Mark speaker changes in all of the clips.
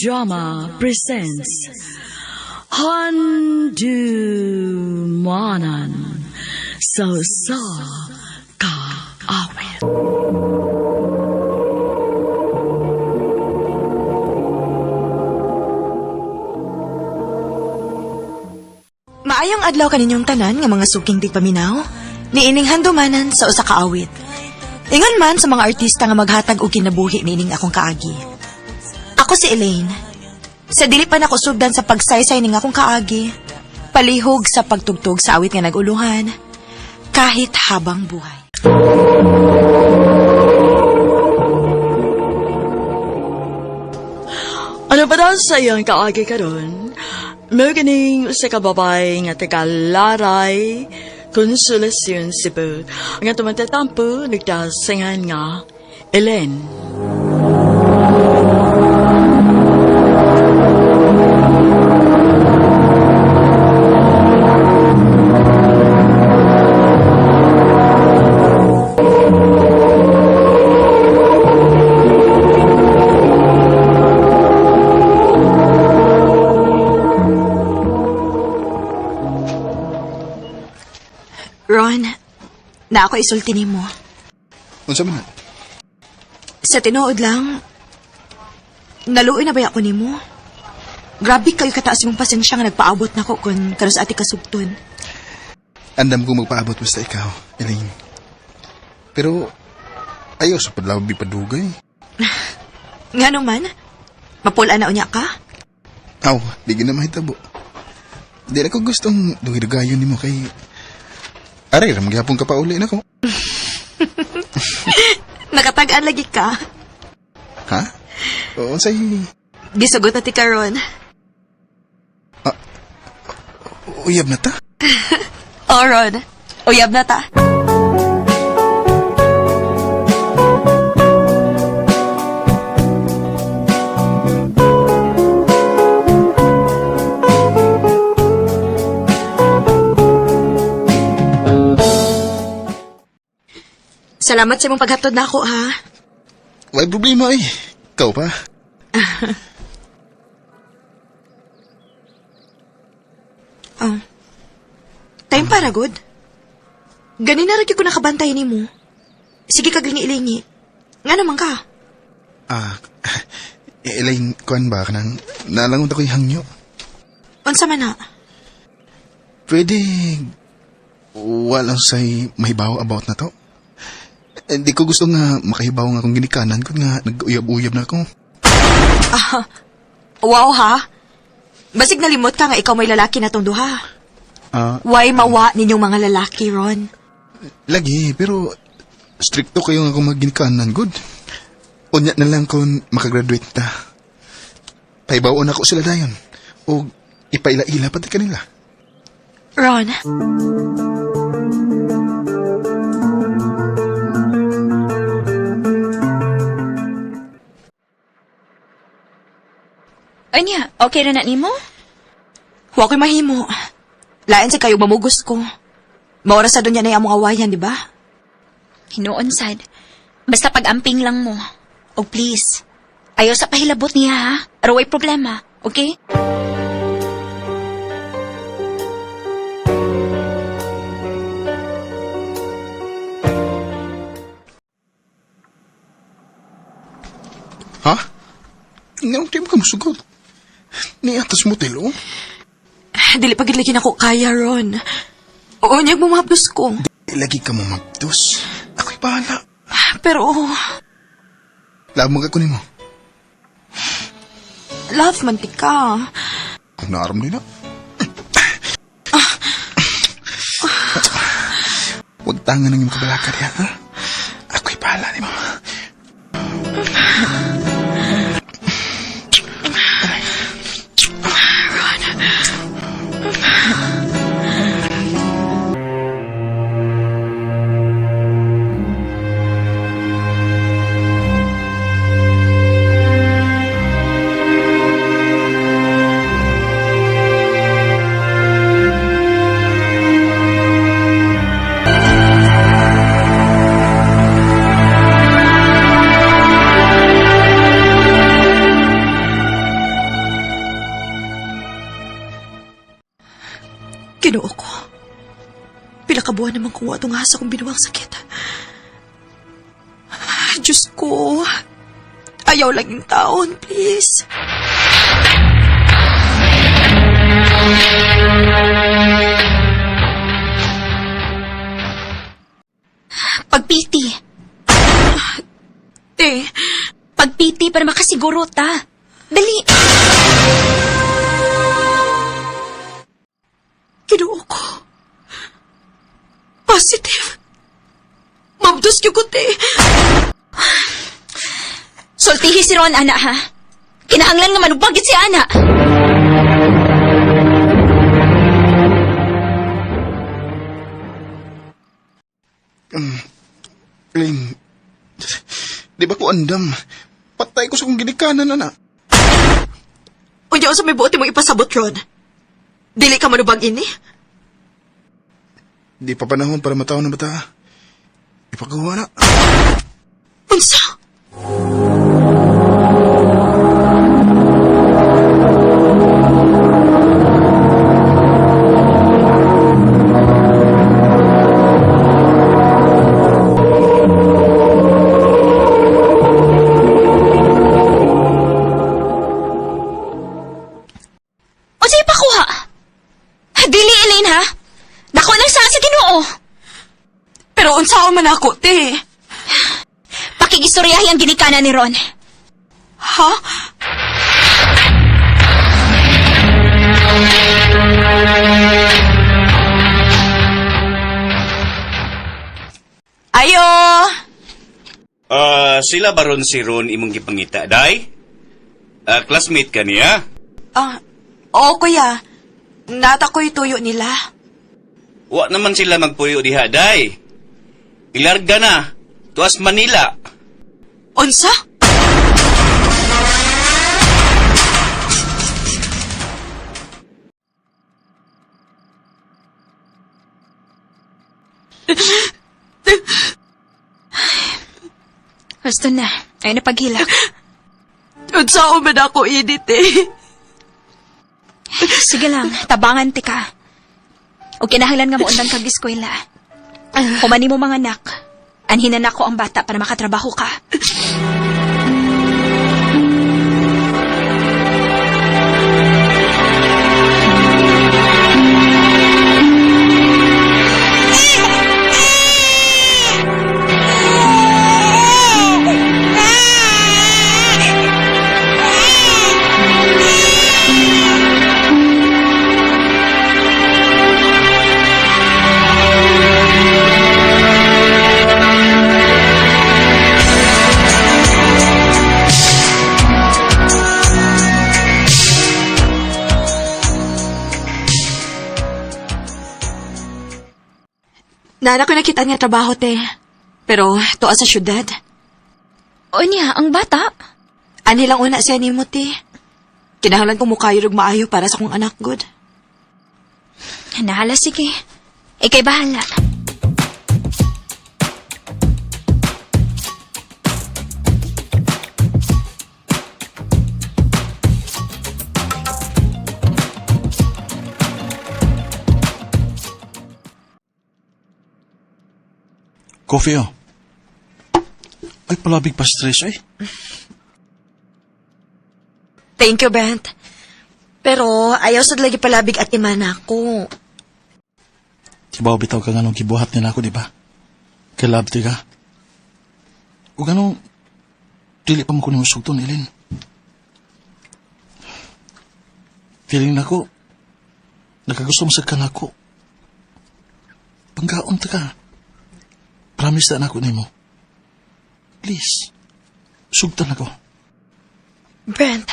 Speaker 1: Drama presents Handumanan So Sa Ka Awit.
Speaker 2: Maayong adlaw kaninyong tanan nga mga suking tigpaminaw, niining handumanan sa usa ka awit. Ingon man sa mga artista nga maghatag og kinabuhi niining akong kaagi. Ako si Elaine. Sa dili pa nako sugdan sa pagsaysay ning akong kaagi, palihog sa pagtugtog sa awit nga naguluhan, kahit habang buhay.
Speaker 1: Ano ba daw sa iyong kaagi karon? May ganing sa kababay nga taga-Laray, Konsolasyon, Cebu. Nga tumatatampo, nagdasingan nga, Elaine.
Speaker 2: Ron, na ako isulti nimo.
Speaker 3: Unsa man?
Speaker 2: Sa tinuod lang, naluoy na ba ako nimo? Grabe kayo kataas mong pasensya nga nagpaabot na ko kung karos ati kasugton.
Speaker 3: Andam ko magpaabot basta ikaw, Elaine. Pero, ayaw sa padlabi padugay.
Speaker 2: Nga naman, mapula na unya ka?
Speaker 3: Aw, di gina mahitabo. Di na ko gustong dugidugayon ni mo kay... Aray, magyapong ka pa uli na ko.
Speaker 2: Nakatagaan lagi ka.
Speaker 3: Ha? Oo, say...
Speaker 2: Gisugot na ti ka, Ron.
Speaker 3: Uyab na ta?
Speaker 2: O, Ron. Uyab na ta. Salamat sa mong paghatod na ako, ha?
Speaker 3: Wala problema eh. Ikaw pa.
Speaker 2: Oh. Time para, good? Ganin na rin ko nakabantay ni mo. Sige kaglingi-lingi. Nga naman ka?
Speaker 3: Elaine, kuhan ba ka nang nalangon ako'y hangyo?
Speaker 2: Unsa man na?
Speaker 3: Pwede... Walang say mahibaw about na to? Hindi ko gusto nga makahibaw nga akong ginikanan ko nga nag-uyab-uyab na ako.
Speaker 2: Wow, ha? Basig nalimot ka nga ikaw may lalaki na tong duha. Why mawa ninyong mga lalaki, Ron?
Speaker 3: Lagi, pero stricto kayo nga kung magginikanan, good. Unya na lang kung makagraduate ta. Paibaon ako sila dayon. O ipaila-ila pati kanila.
Speaker 2: Ron.
Speaker 4: Anya, okay na nimo?
Speaker 2: Huwag ko'y mahimo. Lain sa kayo mamugos ko. Maoras sa doon yan ay among awayan, di ba?
Speaker 4: Hinoon sad. Basta pag-amping lang mo. O please, ayaw sa pahilabot niya ha. Araway problema, okay?
Speaker 3: Ha? Ngayon tayo ka masugot. Ni atas mo tilo?
Speaker 2: Dili pagid lagi na ko kaya, Ron. Oo, niyag bumabdos ko.
Speaker 3: Lagi ka mo magdos. Ako'y bahala.
Speaker 2: Pero,
Speaker 3: Labang ako ni mo.
Speaker 2: love man ti ka.
Speaker 3: Kung naaram din na. Huwag tangan ng iyong kabalakad yan, ha? Ako'y bahala ni mo.
Speaker 2: pila ka buwan naman kuha itong hasa kong binuwang sakit. Diyos ko, ayaw lang yung taon, please.
Speaker 4: Pagpiti.
Speaker 2: Te,
Speaker 4: Pagpiti para makasiguro ta. Dali.
Speaker 2: kinuo ko. Positive. Mabdos ko te.
Speaker 4: Sultihi si Ron, ana, ha? Kinahanglan nga manubagit si ana.
Speaker 3: Ling, di ba ko andam? Patay ko sa kong ginikanan, ana.
Speaker 2: Unya sa may buoti mo ipasabot, Ron. Dili ka manubag ini.
Speaker 3: Di pa panahon para matao na bata. Ipagawa na.
Speaker 2: Unsa?
Speaker 4: O sige pa kuha. Dili, Elaine, ha? Dako lang sa Ginoo.
Speaker 2: Pero unsa man ako, te?
Speaker 4: Pakigistoryahi ang ginikanan ni Ron.
Speaker 2: Ha? Ayo!
Speaker 5: Sila baron si Ron imong gipangita, day? Classmate ka niya?
Speaker 2: Oo, kuya. Nata ko'y tuyo nila.
Speaker 5: Wa naman sila magpuyo diha, day. Ilarga na. Tuas Manila.
Speaker 2: Unsa?
Speaker 4: Gusto na. Ay napaghilak.
Speaker 2: Unsa man ako init eh.
Speaker 4: Sige lang, tabangan ti ka. O kinahanglan nga mo undang kag-eskwela. Kumani mo mga anak. Anhinan ako ang bata para makatrabaho ka.
Speaker 2: Nana ko nakita nga trabaho, te. Pero, tuwa sa syudad.
Speaker 4: O niya, ang bata.
Speaker 2: Ani lang una siya ni mo, te. Kinahanglan ko mukayo og maayo para sa kong anak, good.
Speaker 4: Nahala, sige. Ikay bahala.
Speaker 6: Coffee, oh. Ay, palabig pa stress, eh.
Speaker 2: Thank you, Bent. Pero, ayaw sa lagi palabig at imana ko.
Speaker 6: Diba, bitaw ka nga nung kibuhat nila ako, di ba? Kalabti ka. O ganong, dili pa mo ko ni musugton, Elin. Feeling na ko, nakagusto mo sa kanako. Panggaon ta ka. Promise na ako ni mo. Please, sugtan ako.
Speaker 2: Brent.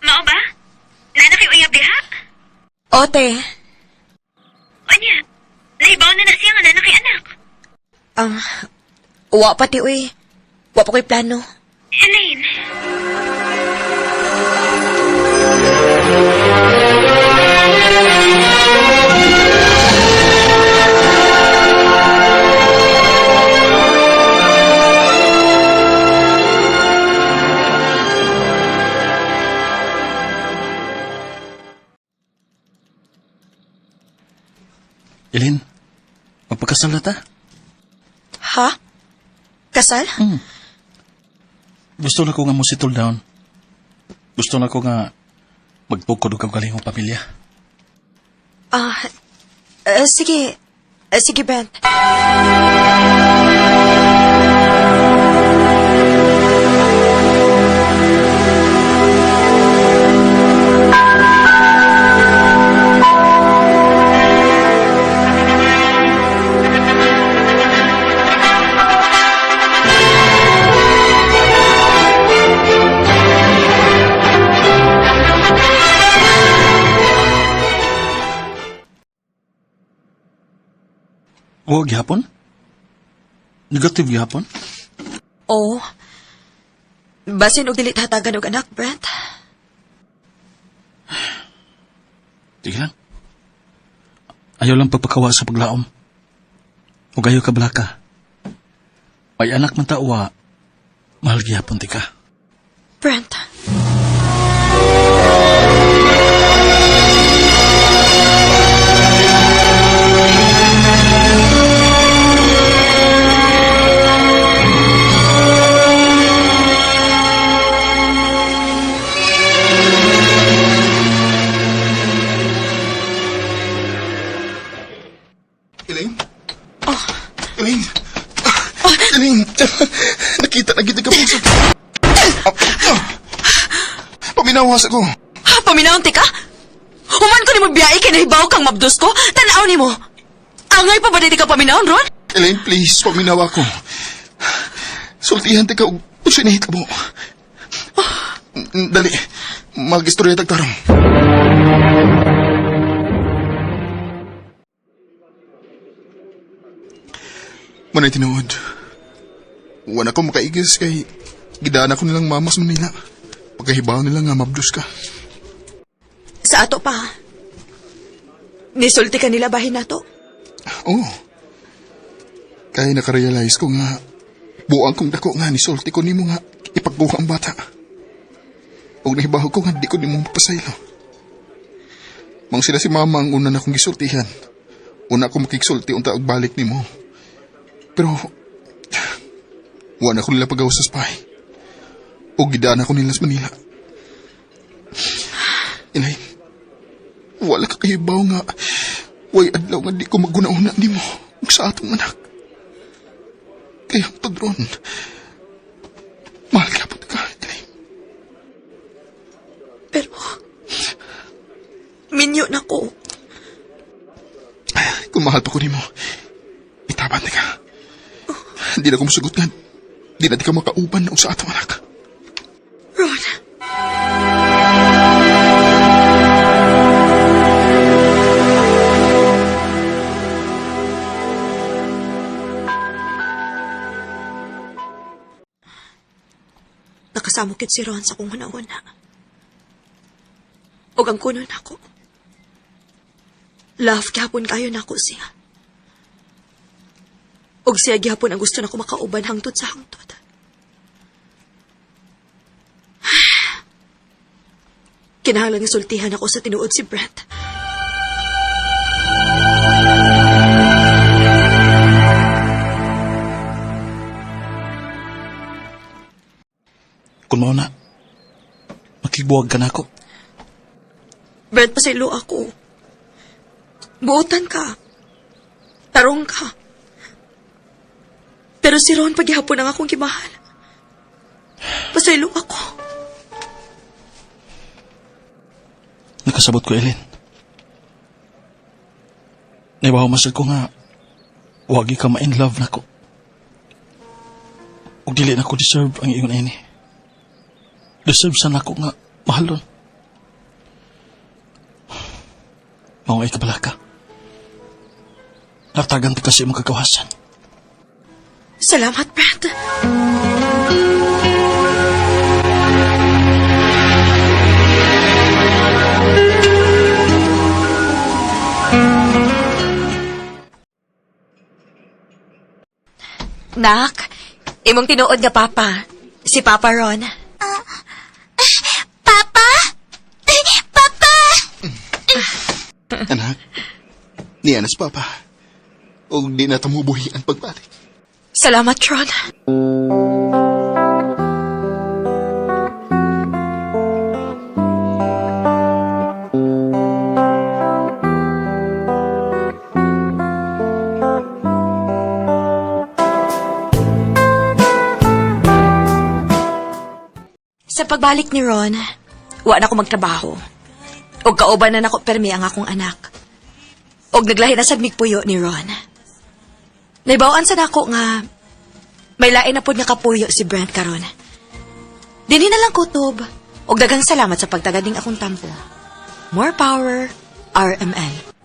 Speaker 7: Mao ba? Nana kay uyab diha?
Speaker 2: Ote,
Speaker 7: Anya, naibaw na siya nga nana kay anak.
Speaker 2: uwa pati, uy. Uwa pa ko'y plano.
Speaker 7: Elaine,
Speaker 6: Ilin, magpakasal na ta?
Speaker 2: Ha? Kasal?
Speaker 6: Gusto na ko nga mo settle down. Gusto na ko nga magpukod og kalingong pamilya.
Speaker 2: Sige. Sige, Brent.
Speaker 6: O, gihapon? Negative gihapon?
Speaker 2: Oo. Basin og dili hatagan og anak, Brent.
Speaker 6: Sige lang. Ayaw lang pagpakawa sa paglaom. O gayo ka balaka. May anak man tawa, mahal gihapon ti ka.
Speaker 2: Brent.
Speaker 3: Elaine? Elaine? Elaine? Nakita na kita ka puso. Paminawas ako.
Speaker 2: Paminawon ti ka? Human ko ni mo biyai kay nahibaw kang mabdos ko. Tanaw ni mo. Angay pa ba di ka paminawon, Ron?
Speaker 3: Elaine, please, paminawa ko. Sultihan ti ka og sinihit mo. Dali, mag-istorya tagtarong. Manay tinuod. Wala ko makaigis kay gidaan ako nilang mamas Manila. Pagkahibaw nila nga mabdus ka.
Speaker 2: Sa ato pa. Nisulti ka nila bahin nato.
Speaker 3: Oo. Kaya nakarealize ko nga buang kong dako nga nisulti ko nimo nga ipagbuha ang bata. Og nahibaw ko nga di ko nimo mapasaylo. Mang sila si mama ang una na kong gisultihan. Una akong makigsulti unta og balik nimo. Pero wala ko nila pagaw sa spy. O gidaan ako nila sa Manila. Inay, wala ka kahibaw nga. Way adlaw nga di ko maguna-una ni mo sa atong anak. Kaya padron, mahal ka po ka, Inay.
Speaker 2: Pero, minyo na ko.
Speaker 3: Kung mahal pa ko ni mo, itaban na ka. Di na ko masugot nga. Di na di ka makauban na sa atong anak.
Speaker 2: Ron. Nakasamukit si Ron sa kong una-una. O ang kuno na ako. Love gihapon kayo na ako siya. Og siya gihapon ang gusto na ko makauban hangtod sa hangtod. Kinahanglang sultihan ako sa tinuod si Brent.
Speaker 6: Kung mo na, makigbuwag ka na ako.
Speaker 2: Brent, pasaylo ako. Buotan ka. Tarong ka. Pero si Ron paghihapon ang akong kimahal. Pasaylo ako.
Speaker 6: Nakasabot ko, Ellen. Naibaw masal ko nga, wagi ka ma-in love na ko. Ug dili na ko deserve ang iyon ini. Deserve sana ko nga mahalon. Maway ka bala ka. Natagan ti kasi mong kagawasan.
Speaker 2: Salamat, Brent. Nak, imong tinuod nga papa. Si Papa Ron.
Speaker 7: Papa? Papa!
Speaker 3: Anak, Niya na si Papa. O di na tamubuhi ang pagbalik.
Speaker 2: Salamat, Ron. Sa pagbalik ni Ron, wa na ko magtrabaho. Og kauban na nako permi ang akong anak. Og naglahi na sad migpuyo ni Ron. Naibawaan sa nako nga may lain na pod nga kapuyo si Brent karon. Dinhi na lang kutob. Og daghang salamat sa pagtagading akong tampo. More power, RML.